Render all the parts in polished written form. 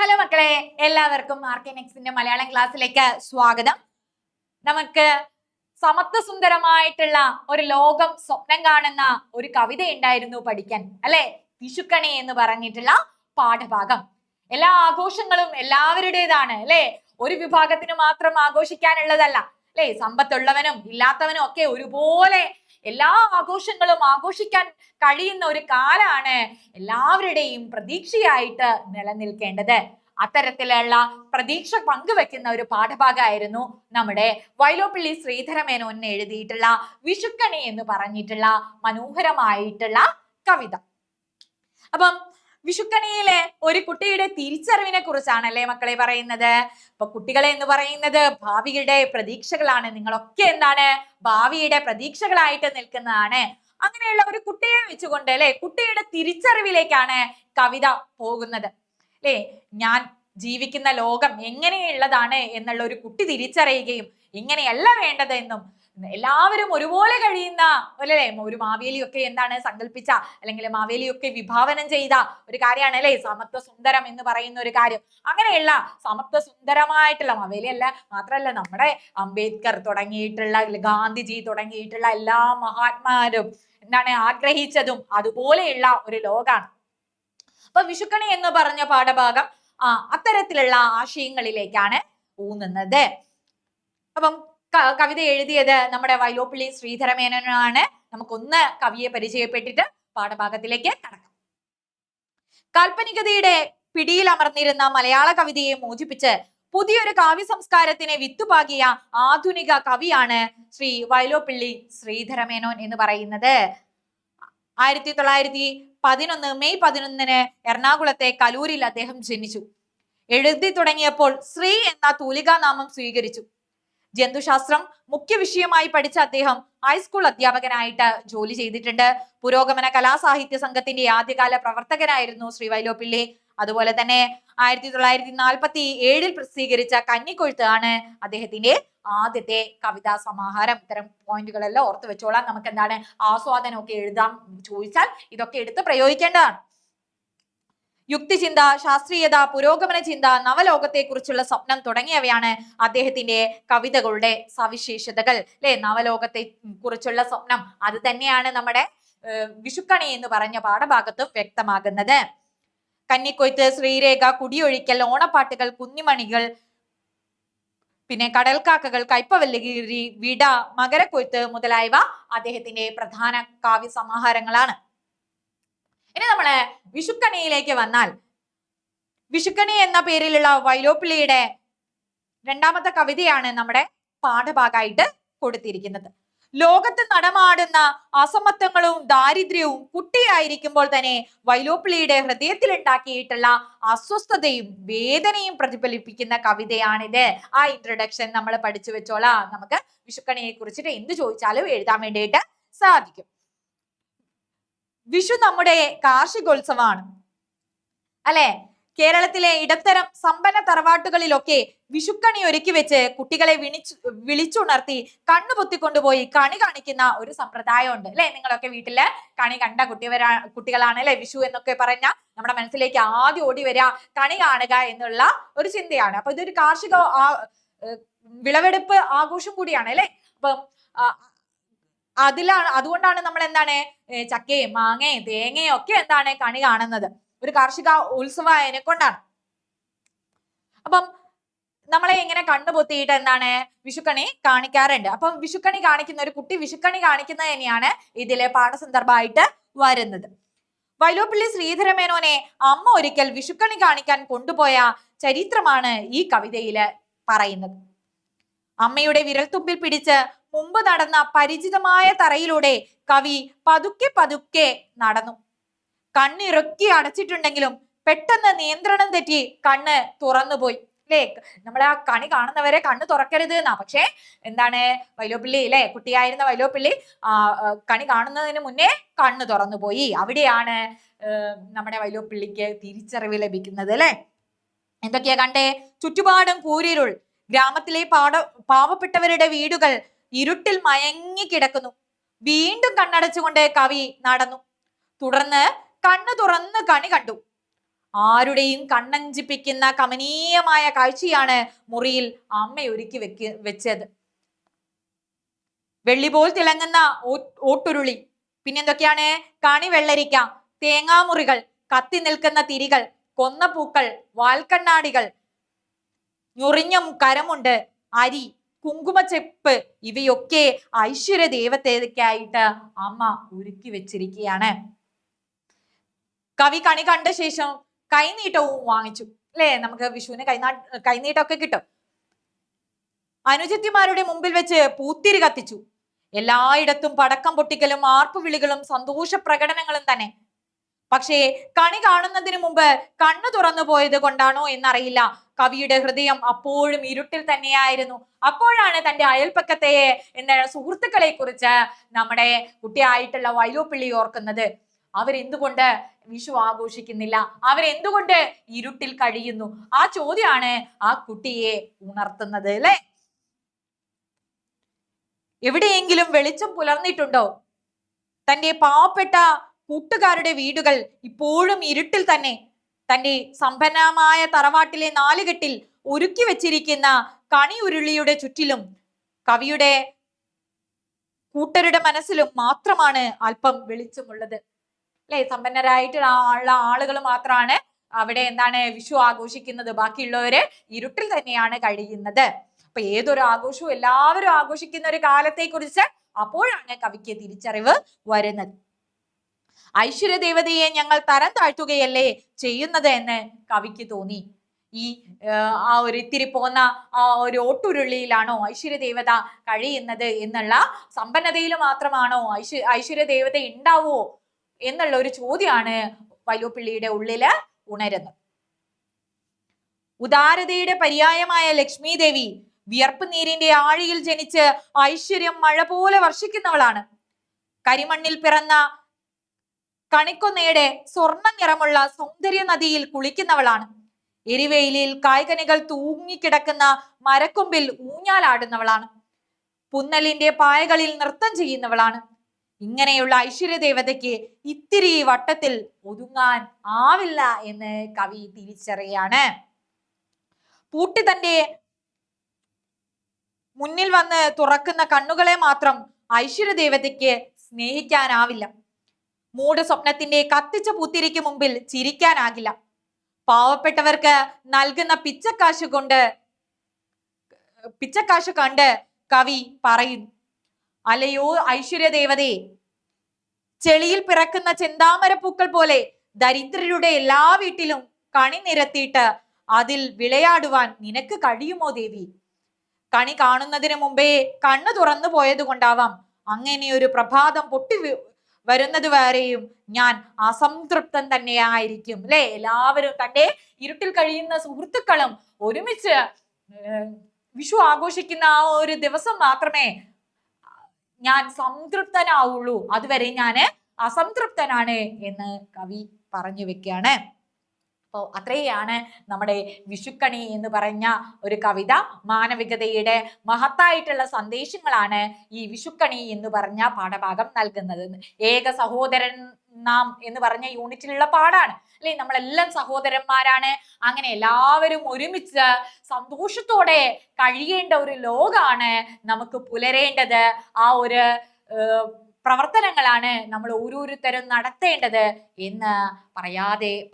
Hello മക്കളെ, എല്ലാവർക്കും RK-Nextന്റെ മലയാളം ക്ലാസ്സിലേക്ക് സ്വാഗതം. നമുക്ക് സമത്വസുന്ദരമായിട്ടുള്ള ഒരു ലോകം സ്വപ്നം കാണുന്ന ഒരു കവിത ഉണ്ടായിരുന്നു പഠിക്കാൻ, അല്ലെ? വിഷുക്കണി എന്ന് പറഞ്ഞിട്ടുള്ള പാഠഭാഗം. എല്ലാ ആഘോഷങ്ങളും എല്ലാവരുടേതാണ്, അല്ലെ? ഒരു വിഭാഗത്തിന് മാത്രം ആഘോഷിക്കാനുള്ളതല്ല, അല്ലെ? സമ്പത്തുള്ളവനും ഇല്ലാത്തവനും ഒക്കെ ഒരുപോലെ എല്ലാ ആഘോഷങ്ങളും ആഘോഷിക്കാൻ കഴിയുന്ന ഒരു കാലാണ് എല്ലാവരുടെയും പ്രതീക്ഷയായിട്ട് നിലനിൽക്കേണ്ടത്. അത്തരത്തിലുള്ള പ്രതീക്ഷ പങ്കുവെക്കുന്ന ഒരു പാഠഭാഗമായിരുന്നു നമ്മുടെ വൈലോപ്പിള്ളി ശ്രീധരമേനോൻ എഴുതിയിട്ടുള്ള വിഷുക്കണി എന്ന് പറഞ്ഞിട്ടുള്ള മനോഹരമായിട്ടുള്ള കവിത. അപ്പം വിഷുക്കണിയിലെ ഒരു കുട്ടിയുടെ തിരിച്ചറിവിനെ കുറിച്ചാണല്ലേ മക്കളെ പറയുന്നത്. അപ്പൊ കുട്ടികളെ എന്ന് പറയുന്നത് ഭാവിയുടെ പ്രതീക്ഷകളാണ്. നിങ്ങളൊക്കെ എന്താണ്? ഭാവിയുടെ പ്രതീക്ഷകളായിട്ട് നിൽക്കുന്നതാണ്. അങ്ങനെയുള്ള ഒരു കുട്ടിയെ വെച്ചുകൊണ്ട് അല്ലെ, കുട്ടിയുടെ തിരിച്ചറിവിലേക്കാണ് കവിത പോകുന്നത്. അല്ലെ, ഞാൻ ജീവിക്കുന്ന ലോകം എങ്ങനെയുള്ളതാണ് എന്നുള്ള ഒരു കുട്ടി തിരിച്ചറിയുകയും ഇങ്ങനെയല്ല വേണ്ടത് എന്നും എല്ലാവരും ഒരുപോലെ കഴിയുന്ന അല്ലെ, ഒരു മാവേലിയൊക്കെ എന്താണ് സങ്കല്പിച്ച അല്ലെങ്കിൽ മാവേലിയൊക്കെ വിഭാവനം ചെയ്ത ഒരു കാര്യമാണ് അല്ലെ സമത്വ സുന്ദരം എന്ന് പറയുന്ന ഒരു കാര്യം. അങ്ങനെയുള്ള സമത്വ സുന്ദരമായിട്ടുള്ള മാവേലി അല്ല മാത്രല്ല, നമ്മുടെ അംബേദ്കർ തുടങ്ങിയിട്ടുള്ള ഗാന്ധിജി തുടങ്ങിയിട്ടുള്ള എല്ലാ മഹാത്മാരും എന്താണ് ആഗ്രഹിച്ചതും അതുപോലെയുള്ള ഒരു ലോകാണ്. അപ്പൊ വിഷുക്കണി എന്ന് പറഞ്ഞ പാഠഭാഗം അത്തരത്തിലുള്ള ആശയങ്ങളിലേക്കാണ് ഊന്നുന്നത്. അപ്പം കവിത എഴുതിയത് നമ്മുടെ വൈലോപ്പിള്ളി ശ്രീധരമേനോനാണ്. നമുക്കൊന്ന് കവിയെ പരിചയപ്പെട്ടിട്ട് പാഠഭാഗത്തിലേക്ക് കടക്കാം. കാൽപ്പനികതയുടെ പിടിയിൽ അമർന്നിരുന്ന മലയാള കവിതയെ മോചിപ്പിച്ച് പുതിയൊരു കാവ്യ സംസ്കാരത്തിനെ വിത്തുപാകിയ ആധുനിക കവിയാണ് ശ്രീ വൈലോപ്പിള്ളി ശ്രീധരമേനോൻ എന്ന് പറയുന്നത്. 1911 മെയ് 11 എറണാകുളത്തെ കലൂരിൽ അദ്ദേഹം ജനിച്ചു. എഴുതി തുടങ്ങിയപ്പോൾ ശ്രീ എന്ന തൂലികാനാമം സ്വീകരിച്ചു. ജന്തുശാസ്ത്രം മുഖ്യ വിഷയമായി പഠിച്ച അദ്ദേഹം ഹൈസ്കൂൾ അധ്യാപകനായിട്ട് ജോലി ചെയ്തിട്ടുണ്ട്. പുരോഗമന കലാസാഹിത്യ സംഘത്തിന്റെ ആദ്യകാല പ്രവർത്തകനായിരുന്നു ശ്രീ വൈലോപ്പിള്ളി. അതുപോലെ തന്നെ 1947 പ്രസിദ്ധീകരിച്ച കന്നിക്കൊഴുത്ത് ആണ് അദ്ദേഹത്തിന്റെ ആദ്യത്തെ കവിതാ സമാഹാരം. ഇത്തരം പോയിന്റുകളെല്ലാം ഓർത്ത് വെച്ചോളാം. നമുക്ക് എന്താണ് ആസ്വാദനമൊക്കെ എഴുതാം ചോദിച്ചാൽ ഇതൊക്കെ എടുത്ത് പ്രയോഗിക്കേണ്ടതാണ്. യുക്തിചിന്ത, ശാസ്ത്രീയത, പുരോഗമന ചിന്ത, നവലോകത്തെ കുറിച്ചുള്ള സ്വപ്നം തുടങ്ങിയവയാണ് അദ്ദേഹത്തിന്റെ കവിതകളുടെ സവിശേഷതകൾ. അല്ലെ, നവലോകത്തെ കുറിച്ചുള്ള സ്വപ്നം അത് തന്നെയാണ് നമ്മുടെ വിഷുക്കണി എന്ന് പറഞ്ഞ പാഠഭാഗത്തും വ്യക്തമാകുന്നത്. കന്നിക്കൊയ്ത്ത്, ശ്രീരേഖ, കുടിയൊഴിക്കൽ, ഓണപ്പാട്ടുകൾ, കുന്നിമണികൾ, പിന്നെ കടൽക്കാക്കകൾ, കയ്പവല്ലഗിരി, വിട, മകരക്കൊയ്ത്ത് മുതലായവ അദ്ദേഹത്തിന്റെ പ്രധാന കാവ്യ സമാഹാരങ്ങളാണ്. ഇനി നമ്മള് വിഷുക്കണിയിലേക്ക് വന്നാൽ, വിഷുക്കണി എന്ന പേരിലുള്ള വൈലോപ്പിള്ളിയുടെ രണ്ടാമത്തെ കവിതയാണ് നമ്മുടെ പാഠഭാഗമായിട്ട് കൊടുത്തിരിക്കുന്നത്. ലോകത്ത് നടമാടുന്ന അസമത്വങ്ങളും ദാരിദ്ര്യവും കുട്ടിയായിരിക്കുമ്പോൾ തന്നെ വൈലോപ്പിള്ളിയുടെ ഹൃദയത്തിൽ ഉണ്ടാക്കിയിട്ടുള്ള അസ്വസ്ഥതയും വേദനയും പ്രതിഫലിപ്പിക്കുന്ന കവിതയാണിത്. ആ ഇൻട്രൊഡക്ഷൻ നമ്മൾ പഠിച്ചു വെച്ചോളാം. നമുക്ക് വിഷുക്കണിയെ കുറിച്ചിട്ട് എന്ത് ചോദിച്ചാലും എഴുതാൻ വേണ്ടിയിട്ട് സാധിക്കും. വിഷു നമ്മുടെ കാർഷികോത്സവമാണ്, അല്ലെ? കേരളത്തിലെ ഇടത്തരം സമ്പന്ന തറവാട്ടുകളിലൊക്കെ വിഷുക്കണി ഒരുക്കി വെച്ച് കുട്ടികളെ വിളിച്ചുണർത്തി കണ്ണു പൊത്തിക്കൊണ്ടുപോയി കണി കാണിക്കുന്ന ഒരു സമ്പ്രദായം ഉണ്ട്, അല്ലെ? നിങ്ങളൊക്കെ വീട്ടില് കണി കണ്ട കുട്ടികളാണ് അല്ലെ? വിഷു എന്നൊക്കെ പറഞ്ഞാൽ നമ്മുടെ മനസ്സിലേക്ക് ആദ്യം ഓടി വരിക കണി കാണുക എന്നുള്ള ഒരു ചിന്തയാണ്. അപ്പൊ ഇതൊരു കാർഷിക വിളവെടുപ്പ് ആഘോഷം കൂടിയാണ്, അല്ലെ? അപ്പം അതുകൊണ്ടാണ് നമ്മൾ എന്താണ് ചക്കയും മാങ്ങയും തേങ്ങയും ഒക്കെ എന്താണ് കണി കാണുന്നത്. ഒരു കാർഷിക ഉത്സവമായതിനെ കൊണ്ടാണ്. അപ്പം നമ്മളെ ഇങ്ങനെ കണ്ണുപൊത്തിയിട്ട് എന്താണ് വിഷുക്കണി കാണിക്കാറുണ്ട്. അപ്പം വിഷുക്കണി കാണിക്കുന്ന ഒരു കുട്ടി വിഷുക്കണി കാണിക്കുന്നത് തന്നെയാണ് ഇതിലെ പാഠസന്ദർഭമായിട്ട് വരുന്നത്. വൈലോപ്പിള്ളി ശ്രീധരമേനോനെ അമ്മ ഒരിക്കൽ വിഷുക്കണി കാണിക്കാൻ കൊണ്ടുപോയ ചരിത്രമാണ് ഈ കവിതയില് പറയുന്നത്. അമ്മയുടെ വിരൽത്തുമ്പിൽ പിടിച്ച് മുമ്പ് നടന്ന പരിചിതമായ തറയിലൂടെ കവി പതുക്കെ പതുക്കെ നടന്നു. കണ്ണിറുക്കി അടച്ചിട്ടുണ്ടെങ്കിലും പെട്ടെന്ന് നിയന്ത്രണം തെറ്റി കണ്ണ് തുറന്നുപോയി. അല്ലേ, നമ്മൾ ആ കണി കാണുന്നവരെ കണ്ണ് തുറക്കരുത് എന്നാ. പക്ഷെ എന്താണ് വൈലോപ്പിള്ളി അല്ലെ, കുട്ടിയായിരുന്ന വൈലോപ്പിള്ളി കണി കാണുന്നതിന് മുന്നേ കണ്ണ് തുറന്നുപോയി. അവിടെയാണ് നമ്മുടെ വൈലോപ്പിള്ളിക്ക് തിരിച്ചറിവ് ലഭിക്കുന്നത്, അല്ലെ? എന്തൊക്കെയാ കണ്ടേ? ചുറ്റുപാടും കൂരിരുൾ, ഗ്രാമത്തിലെ പാവപ്പെട്ടവരുടെ വീടുകൾ ഇരുട്ടിൽ മയങ്ങി കിടക്കുന്നു. വീണ്ടും കണ്ണടച്ചുകൊണ്ട് കവി നടന്നു. തുടർന്ന് കണ്ണു തുറന്ന് കണി കണ്ടു. ആരുടെയും കണ്ണഞ്ചിപ്പിക്കുന്ന കമനീയമായ കാഴ്ചയാണ് മുറിയിൽ അമ്മ ഒരുക്കി വെച്ചത്. വെള്ളിപോൽ തിളങ്ങുന്ന ഓട്ടുരുളി, പിന്നെന്തൊക്കെയാണ്? കണി വെള്ളരിക്ക, തേങ്ങാമുറികൾ, കത്തി നിൽക്കുന്ന തിരികൾ, കൊന്ന പൂക്കൾ, വാൽക്കണ്ണാടികൾ, ഞൊറിഞ്ഞ കരമുണ്ട്, അരി, കുങ്കുമച്ചെപ്പ്, ഇവയൊക്കെ ഐശ്വര്യ ദേവതയ്ക്കായിട്ട് അമ്മ ഒരുക്കി വെച്ചിരിക്കുകയാണ്. കവി കണി കണ്ട ശേഷം കൈനീട്ടവും വാങ്ങിച്ചു. അല്ലെ, നമുക്ക് വിഷുവിന് കൈനീട്ടമൊക്കെ കിട്ടും. അനുജത്തിമാരുടെ മുമ്പിൽ വെച്ച് പൂത്തിരി കത്തിച്ചു. എല്ലായിടത്തും പടക്കം പൊട്ടിക്കലും ആർപ്പുവിളികളും സന്തോഷ പ്രകടനങ്ങളും തന്നെ. പക്ഷേ കണി കാണുന്നതിന് മുമ്പ് കണ്ണു തുറന്നു പോയത് കൊണ്ടാണോ എന്നറിയില്ല, കവിയുടെ ഹൃദയം അപ്പോഴും ഇരുട്ടിൽ തന്നെയായിരുന്നു. അപ്പോഴാണ് തന്റെ അയൽപ്പക്കത്തെ സുഹൃത്തുക്കളെ കുറിച്ച് നമ്മുടെ കുട്ടിയായിട്ടുള്ള വൈലോപ്പിള്ളി ഓർക്കുന്നത്. അവരെന്തുകൊണ്ട് വിഷു ആഘോഷിക്കുന്നില്ല? അവരെന്തുകൊണ്ട് ഇരുട്ടിൽ കഴിയുന്നു? ആ ചോദ്യമാണ് ആ കുട്ടിയെ ഉണർത്തുന്നത്. അല്ലെ, എവിടെയെങ്കിലും വെളിച്ചം പുലർന്നിട്ടുണ്ടോ? തന്റെ പാവപ്പെട്ട കൂട്ടുകാരുടെ വീടുകൾ ഇപ്പോഴും ഇരുട്ടിൽ തന്നെ. തന്റെ സമ്പന്നമായ തറവാട്ടിലെ നാലുകെട്ടിൽ ഒരുക്കി വെച്ചിരിക്കുന്ന കണിയുരുളിയുടെ ചുറ്റിലും കവിയുടെ കൂട്ടരുടെ മനസ്സിലും മാത്രമാണ് അല്പം വെളിച്ചമുള്ളത്. അല്ലെ, സമ്പന്നരായിട്ടുള്ള ആളുകൾ മാത്രമാണ് അവിടെ വിഷു ആഘോഷിക്കുന്നത്. ബാക്കിയുള്ളവര് ഇരുട്ടിൽ തന്നെയാണ് കഴിയുന്നത്. അപ്പൊ ഏതൊരു ആഘോഷവും എല്ലാവരും ആഘോഷിക്കുന്ന ഒരു കാലത്തെ കുറിച്ച് അപ്പോഴാണ് കവിക്ക് തിരിച്ചറിവ് വരുന്നത്. ഐശ്വര്യ ദേവതയെ ഞങ്ങൾ തരം താഴ്ത്തുകയല്ലേ ചെയ്യുന്നത് എന്ന് കവിക്ക് തോന്നി. ആ ഒരു ഇത്തിരി പോന്ന ആ ഒരു ഓട്ടുരുളിയിലാണോ ഐശ്വര്യ ദേവത കഴിയുന്നത് എന്നുള്ള, സമ്പന്നതയിൽ മാത്രമാണോ ഐശ്വര്യ ദേവത ഉണ്ടാവോ എന്നുള്ള ഒരു ചോദ്യമാണ് വൈലോപ്പിള്ളിയുടെ ഉള്ളില് ഉണരുന്നത്. ഉദാരതയുടെ പര്യായമായ ലക്ഷ്മി ദേവി വിയർപ്പ് നീരിന്റെ ആഴിയിൽ ജനിച്ച് ഐശ്വര്യം മഴ പോലെ വർഷിക്കുന്നവളാണ്. കരിമണ്ണിൽ പിറന്ന കണിക്കൊന്നയുടെ സ്വർണ്ണ നിറമുള്ള സൗന്ദര്യ നദിയിൽ കുളിക്കുന്നവളാണ്. എരിവെയിലിൽ കായ്കനികൾ തൂങ്ങിക്കിടക്കുന്ന മരക്കൊമ്പിൽ ഊഞ്ഞാലാടുന്നവളാണ്. പുന്നലിന്റെ പായകളിൽ നൃത്തം ചെയ്യുന്നവളാണ്. ഇങ്ങനെയുള്ള ഐശ്വര്യ ദേവതയ്ക്ക് ഇത്തിരി വട്ടത്തിൽ ഒതുങ്ങാൻ ആവില്ല എന്ന് കവി തിരിച്ചറിയാണ്. പൂട്ടി തന്റെ മുന്നിൽ വന്ന് തുറക്കുന്ന കണ്ണുകളെ മാത്രം ഐശ്വര്യ ദേവതയ്ക്ക് സ്നേഹിക്കാനാവില്ല. മൂട് സ്വപ്നത്തിന്റെ കത്തിച്ച പൂത്തിരിക്ക് മുമ്പിൽ ചിരിക്കാനാകില്ല. പാവപ്പെട്ടവർക്ക് നൽകുന്ന പിച്ചക്കാശ് കണ്ട് കവി പറയുന്നു, അലയോ ഐശ്വര്യ ദേവതേ, ചെളിയിൽ പിറക്കുന്ന ചെന്താമരപ്പൂക്കൾ പോലെ ദരിദ്രരുടെ എല്ലാ വീട്ടിലും കണി നിരത്തിയിട്ട് അതിൽ വിളയാടുവാൻ നിനക്ക് കഴിയുമോ ദേവി? കണി കാണുന്നതിന് മുമ്പേ കണ്ണു തുറന്നു പോയത് കൊണ്ടാവാം അങ്ങനെയൊരു പ്രഭാതം പൊട്ടി വരുന്നത് വരെയും ഞാൻ അസംതൃപ്തൻ തന്നെയായിരിക്കും. അല്ലെ, എല്ലാവരും തന്റെ ഇരുട്ടിൽ കഴിയുന്ന സുഹൃത്തുക്കളും ഒരുമിച്ച് വിഷു ആഘോഷിക്കുന്ന ആ ഒരു ദിവസം മാത്രമേ ഞാൻ സംതൃപ്തനാവുള്ളൂ, അതുവരെ ഞാൻ അസംതൃപ്തനാണ് എന്ന് കവി പറഞ്ഞു വെക്കുകയാണ്. അപ്പോൾ അത്രയാണ് നമ്മുടെ വിഷുക്കണി എന്ന് പറഞ്ഞ ഒരു കവിത. മാനവികതയുടെ മഹത്തായിട്ടുള്ള സന്ദേശങ്ങളാണ് ഈ വിഷുക്കണി എന്ന് പറഞ്ഞ പാഠഭാഗം നൽകുന്നത്. ഏക സഹോദരൻ നാം എന്ന് പറഞ്ഞ യൂണിറ്റിലുള്ള പാഠാണ് അല്ലെ. നമ്മളെല്ലാം സഹോദരന്മാരാണ്. അങ്ങനെ എല്ലാവരും ഒരുമിച്ച് സന്തോഷത്തോടെ കഴിയേണ്ട ഒരു ലോകമാണ് നമുക്ക് പുലരേണ്ടത്. ആ ഒരു പ്രവർത്തനങ്ങളാണ് നമ്മൾ ഓരോരുത്തരും നടത്തേണ്ടത് എന്ന്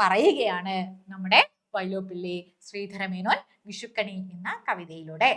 പറയുകയാണ് നമ്മുടെ വൈലോപ്പിള്ളി ശ്രീധരമേനോൻ വിഷുക്കണി എന്ന കവിതയിലൂടെ.